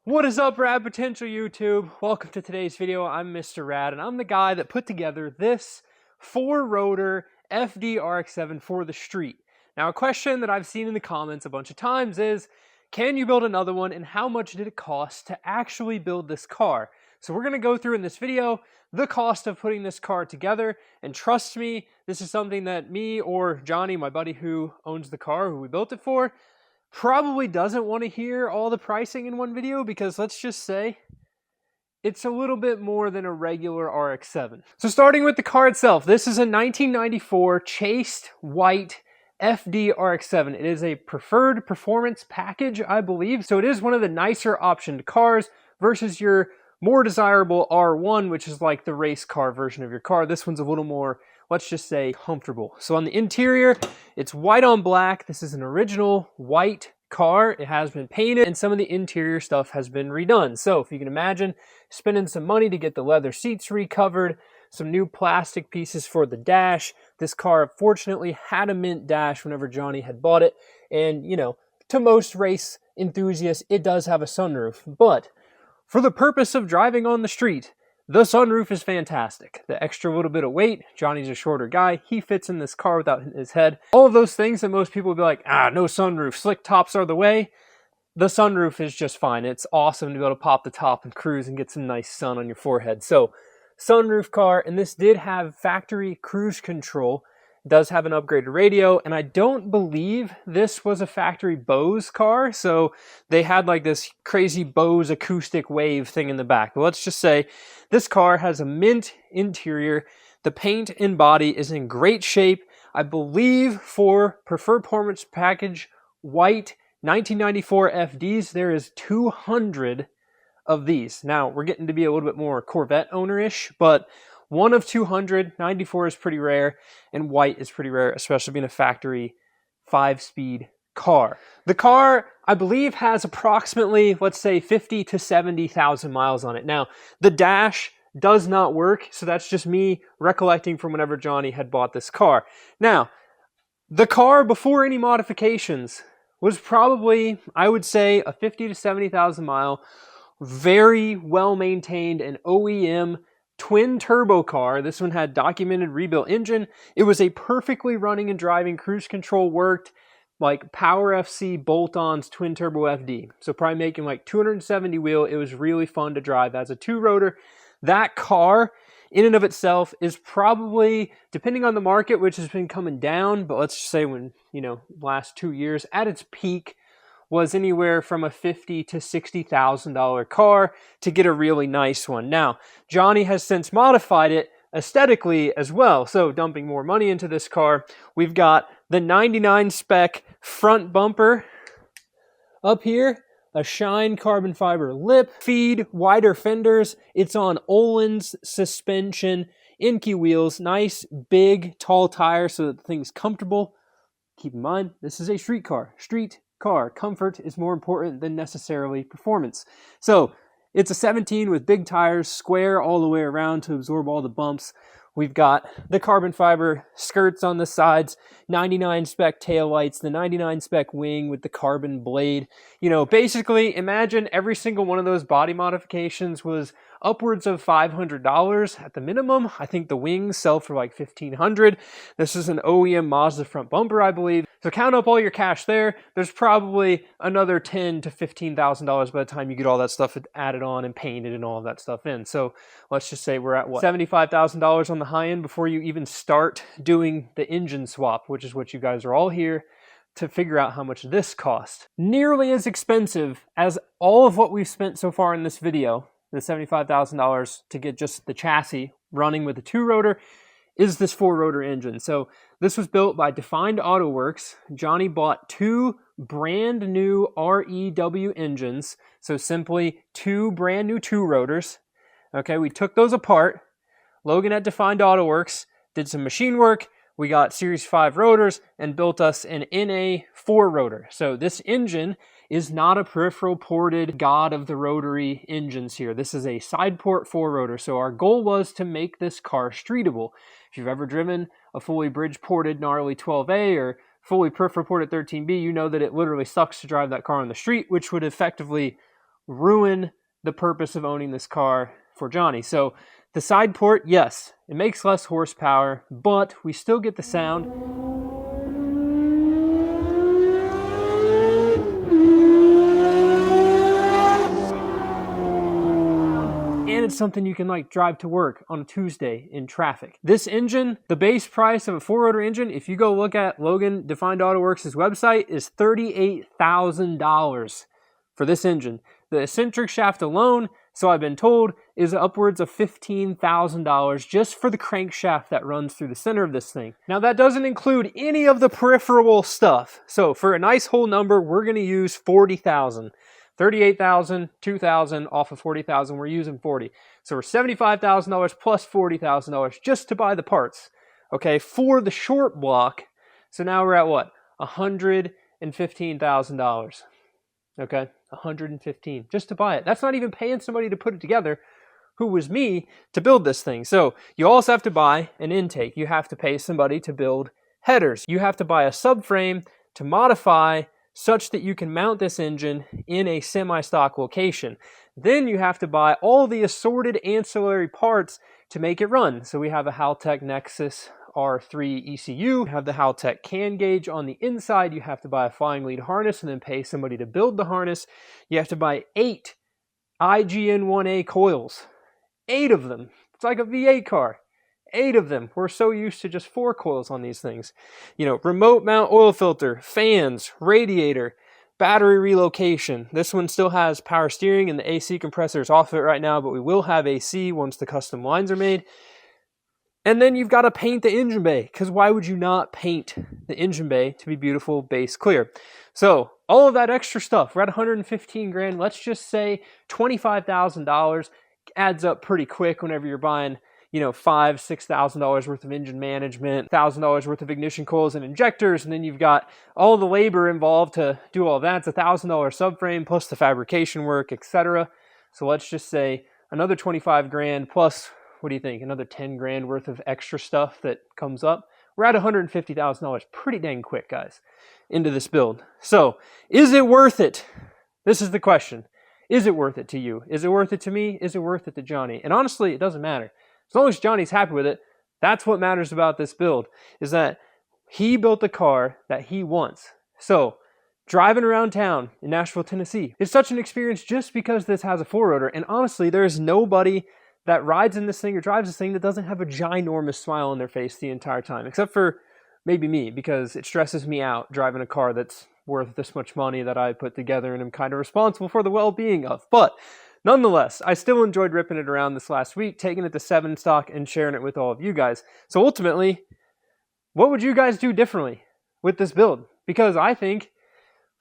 What is up, Rad Potential YouTube? Welcome to today's video. I'm Mr. Rad, and I'm the guy that put together this four-rotor FD RX7 for the street. Now, a question that I've seen in the comments a bunch of times is, can you build another one, and how much did it cost to actually build this car? So we're going to go through in this video the cost of putting this car together, and trust me, this is something that me or Johnny, my buddy who owns the car, who we built it for, probably doesn't want to hear all the pricing in one video, because let's just say it's a little bit more than a regular RX-7. So starting with the car itself, this is a 1994 chased white FD RX-7. It is a preferred performance package, I believe, so it is one of the nicer optioned cars versus your more desirable R1, which is like the race car version of your car. This one's a little more, let's just say, comfortable. So on the interior, it's white on black. This is an original white car. It has been painted, and some of the interior stuff has been redone. So if you can imagine spending some money to get the leather seats recovered, some new plastic pieces for the dash. This car fortunately had a mint dash whenever Johnny had bought it. And, you know, to most race enthusiasts, it does have a sunroof. But for the purpose of driving on the street, the sunroof is fantastic. The extra little bit of weight, Johnny's a shorter guy, he fits in this car without hitting his head. All of those things that most people would be like, no sunroof, slick tops are the way. The sunroof is just fine. It's awesome to be able to pop the top and cruise and get some nice sun on your forehead. So, sunroof car, and this did have factory cruise control. It does have an upgraded radio, and I don't believe this was a factory Bose car, so they had like this crazy Bose acoustic wave thing in the back. But let's just say this car has a mint interior. The paint and body is in great shape. I believe for preferred performance package white 1994 FDs, there is 200 of these. Now, we're getting to be a little bit more Corvette owner-ish, but one of 200, 94 is pretty rare, and white is pretty rare, especially being a factory 5-speed car. The car, I believe, has approximately, let's say, 50 to 70,000 miles on it. Now, the dash does not work, so that's just me recollecting from whenever Johnny had bought this car. Now, the car, before any modifications, was probably, I would say, a 50 to 70,000 mile, very well-maintained and OEM twin turbo car. This one had documented rebuilt engine. It was a perfectly running and driving, cruise control worked, like Power FC bolt-ons twin turbo FD. So probably making like 270 wheel. It was really fun to drive as a two-rotor. That car in and of itself is probably, depending on the market, which has been coming down, but let's just say when, you know, last 2 years, at its peak, was anywhere from a $50,000 to $60,000 car to get a really nice one. Now, Johnny has since modified it aesthetically as well, so dumping more money into this car. We've got the 99 spec front bumper up here, a shine carbon fiber lip, feed, wider fenders. It's on Öhlins suspension, Inky wheels, nice, big, tall tires so that the thing's comfortable. Keep in mind, this is a street car. Street car. Comfort is more important than necessarily performance. So it's a 17 with big tires, square all the way around to absorb all the bumps. We've got the carbon fiber skirts on the sides, 99 spec taillights, the 99 spec wing with the carbon blade. You know, basically imagine every single one of those body modifications was upwards of $500 at the minimum. I think the wings sell for like $1,500. This is an OEM Mazda front bumper, I believe. So count up all your cash there. There's probably another $10,000 to $15,000 by the time you get all that stuff added on and painted and all of that stuff in. So let's just say we're at what, $75,000 on the high end before you even start doing the engine swap, which is what you guys are all here to figure out how much this cost. Nearly as expensive as all of what we've spent so far in this video, the $75,000 to get just the chassis running with a two-rotor, is this four-rotor engine. So this was built by Defined Auto Works. Johnny bought two brand new REW engines, so simply two brand new two-rotors. Okay, we took those apart. Logan at Defined Auto Works did some machine work. We got Series 5 rotors and built us an NA four-rotor. So this engine is not a peripheral ported god of the rotary engines here. This is a side port four-rotor. So our goal was to make this car streetable. If you've ever driven a fully bridge ported gnarly 12A or fully peripheral ported 13B, you know that it literally sucks to drive that car on the street, which would effectively ruin the purpose of owning this car for Johnny. So the side port, yes, it makes less horsepower, but we still get the sound. And it's something you can like drive to work on a Tuesday in traffic. This engine, the base price of a four-rotor engine, if you go look at Logan Defined Auto Works' website, is $38,000 for this engine. The eccentric shaft alone, so I've been told, is upwards of $15,000 just for the crankshaft that runs through the center of this thing. Now that doesn't include any of the peripheral stuff. So for a nice whole number, we're gonna use 40,000. 38,000, 2,000 off of 40,000, we're using 40. So we're $75,000 plus $40,000 just to buy the parts, okay, for the short block. So now we're at what? $115,000, okay? 115 just to buy it. That's not even paying somebody to put it together, who was me, to build this thing. So you also have to buy an intake. You have to pay somebody to build headers. You have to buy a subframe to modify such that you can mount this engine in a semi-stock location. Then you have to buy all the assorted ancillary parts to make it run. So we have a Haltech Nexus R3 ECU, have the Haltech can gauge on the inside. You have to buy a flying lead harness and then pay somebody to build the harness. You have to buy 8 IGN-1A coils, 8 of them. It's like a V8 car. 8 of them. We're so used to just 4 coils on these things. You know, remote mount oil filter, fans, radiator, battery relocation. This one still has power steering and the AC compressor is off of it right now, but we will have AC once the custom lines are made. And then you've got to paint the engine bay, because why would you not paint the engine bay to be beautiful, base clear? So all of that extra stuff, we're at 115 grand. Let's just say $25,000 adds up pretty quick whenever you're buying, you know, $5,000, $6,000 worth of engine management, $1,000 worth of ignition coils and injectors, and then you've got all the labor involved to do all that. It's $1,000 subframe plus the fabrication work, etc. So let's just say another 25 grand plus, what do you think, another 10 grand worth of extra stuff that comes up. We're at $150,000 pretty dang quick, guys, into this build. So is it worth it? This is the question. Is it worth it to you? Is it worth it to me? Is it worth it to Johnny? And honestly, it doesn't matter. As long as Johnny's happy with it, that's what matters about this build, is that he built the car that he wants. So driving around town in Nashville, Tennessee, it's such an experience just because this has a four-rotor. And honestly, there is nobody that rides in this thing or drives this thing that doesn't have a ginormous smile on their face the entire time, except for maybe me, because it stresses me out driving a car that's worth this much money that I put together and I'm kind of responsible for the well-being of. But nonetheless, I still enjoyed ripping it around this last week, taking it to 7 stock and sharing it with all of you guys. So ultimately, what would you guys do differently with this build? Because I think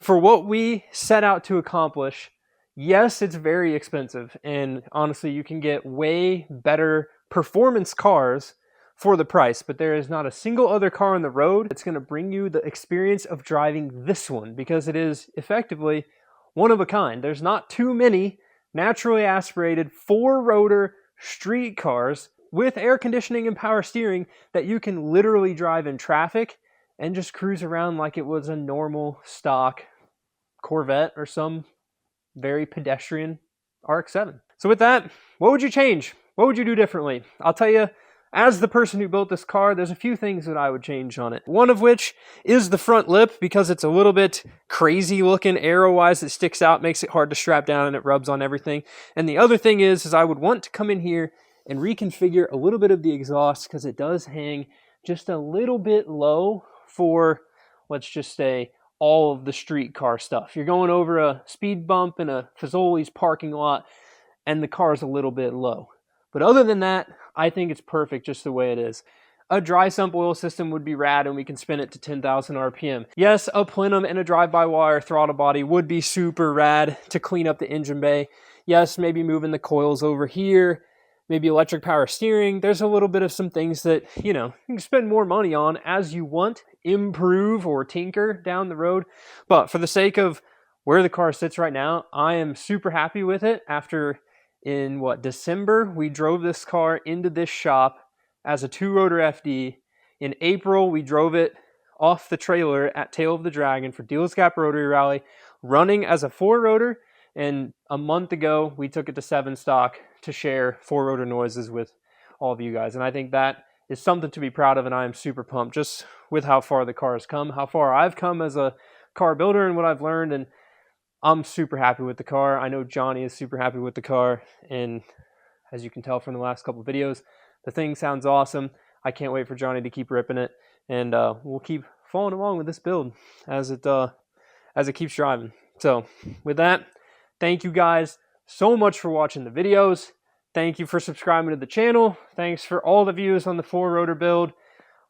for what we set out to accomplish, yes, it's very expensive. And honestly, you can get way better performance cars for the price, but there is not a single other car on the road that's going to bring you the experience of driving this one, because it is effectively one of a kind. There's not too many naturally aspirated four-rotor street cars with air conditioning and power steering that you can literally drive in traffic and just cruise around like it was a normal stock Corvette or some very pedestrian RX7. So with that, what would you change? What would you do differently? I'll tell you, as the person who built this car, there's a few things that I would change on it. One of which is the front lip, because it's a little bit crazy looking arrow-wise. It sticks out, makes it hard to strap down, and it rubs on everything. And the other thing is I would want to come in here and reconfigure a little bit of the exhaust, because it does hang just a little bit low for, let's just say, all of the street car stuff. You're going over a speed bump in a Fazoli's parking lot, and the car's a little bit low. But other than that, I think it's perfect just the way it is. A dry sump oil system would be rad, and we can spin it to 10,000 RPM. Yes, a plenum and a drive-by-wire throttle body would be super rad to clean up the engine bay. Yes, maybe moving the coils over here, maybe electric power steering. There's a little bit of some things that, you know, you can spend more money on as you want, improve or tinker down the road. But for the sake of where the car sits right now, I am super happy with it. After, in December, we drove this car into this shop as a two-rotor FD. In April, we drove it off the trailer at Tail of the Dragon for Deals Gap Rotary Rally, running as a four-rotor. And a month ago, we took it to 7 stock to share four-rotor noises with all of you guys. And I think that is something to be proud of, and I am super pumped just with how far the car has come, how far I've come as a car builder and what I've learned, and I'm super happy with the car. I know Johnny is super happy with the car, and as you can tell from the last couple of videos, the thing sounds awesome. I can't wait for Johnny to keep ripping it, and we'll keep following along with this build as it keeps driving. So with that, thank you guys so much for watching the videos. Thank you for subscribing to the channel. Thanks for all the views on the four-rotor build.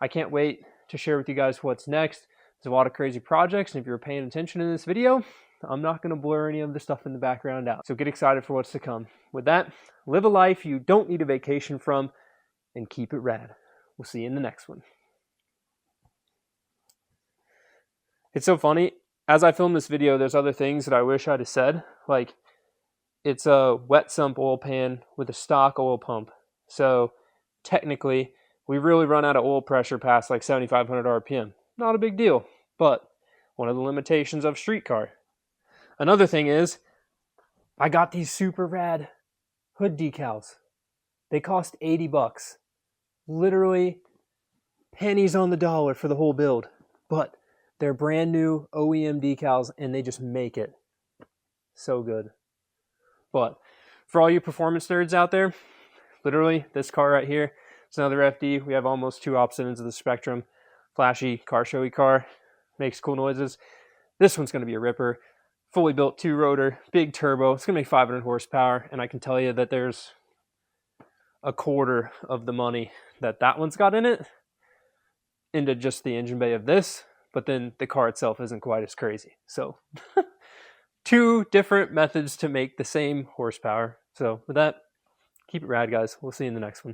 I can't wait to share with you guys what's next. There's a lot of crazy projects, and if you're paying attention in this video, I'm not going to blur any of the stuff in the background out. So get excited for what's to come. With that, live a life you don't need a vacation from, and keep it rad. We'll see you in the next one. It's so funny. As I film this video, there's other things that I wish I'd have said. Like, it's a wet sump oil pan with a stock oil pump. So technically, we really run out of oil pressure past like 7,500 RPM. Not a big deal, but one of the limitations of street car. Another thing is, I got these super rad hood decals. They cost 80 bucks. Literally pennies on the dollar for the whole build. But they're brand new OEM decals, and they just make it so good. But for all you performance nerds out there, literally this car right here, it's another FD. We have almost two opposite ends of the spectrum. Flashy, car showy car, makes cool noises. This one's going to be a ripper. Fully built two-rotor, big turbo. It's going to make 500 horsepower, and I can tell you that there's a quarter of the money that one's got in it into just the engine bay of this, but then the car itself isn't quite as crazy. So two different methods to make the same horsepower. So with that, keep it rad, guys. We'll see you in the next one.